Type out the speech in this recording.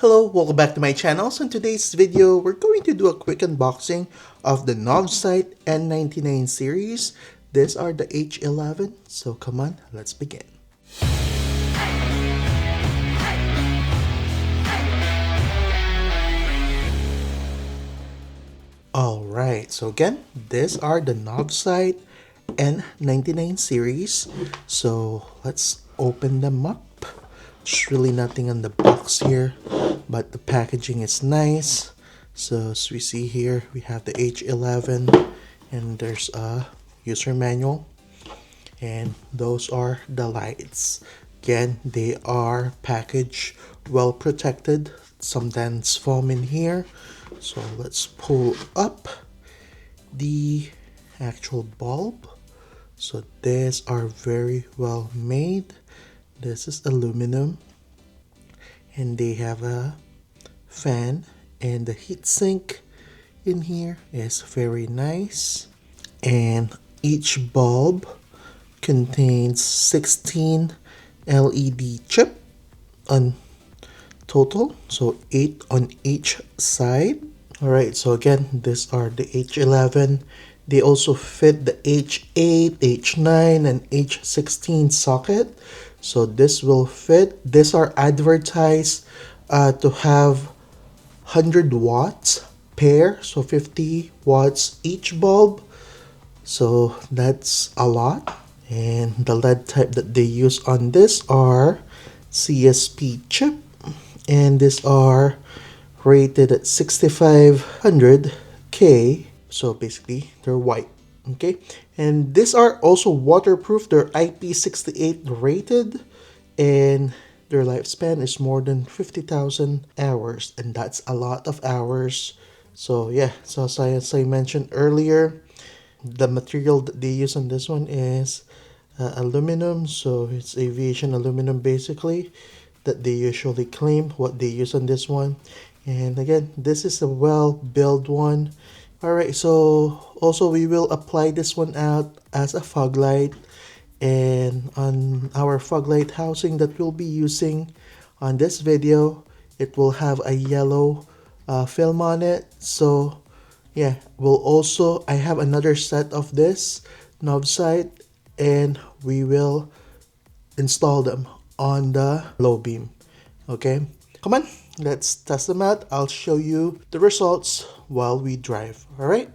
Hello, welcome back to my channel. So in today's video, we're going to do a quick unboxing of the Novsight N99 series. These are the H11, so come on, let's begin. Alright, so again, these are the Novsight N99 series. So let's open them up. There's really nothing on the box here, but the packaging is nice. So as we see here, we have the H11 and there's a user manual, and those are the lights. Again, they are packaged well protected, some dense foam in here. So let's pull up the actual bulb. So these are very well made. This is aluminum, and they have a fan, and the heatsink in here is very nice. And each bulb contains 16 LED chip on total, so 8 on each side. Alright, so again, these are the H11. They also fit the H8, H9, and H16 socket. So this will fit. These are advertised to have 100 watts pair, so 50 watts each bulb. So that's a lot. And the LED type that they use on this are CSP chip, and these are rated at 6500K. So basically they're white. Okay, and these are also waterproof. They're IP68 rated, and their lifespan is more than 50,000 hours, and that's a lot of hours. So yeah, so as I mentioned earlier, the material that they use on this one is aluminum. So it's aviation aluminum basically that they usually claim what they use on this one. And again, this is a well built one. Alright, so also we will apply this one out as a fog light, and on our fog light housing that we'll be using on this video, it will have a yellow film on it. So yeah, I have another set of this Novsight, and we will install them on the low beam. Okay, come on, let's test them out. I'll show you the results while we drive. All right.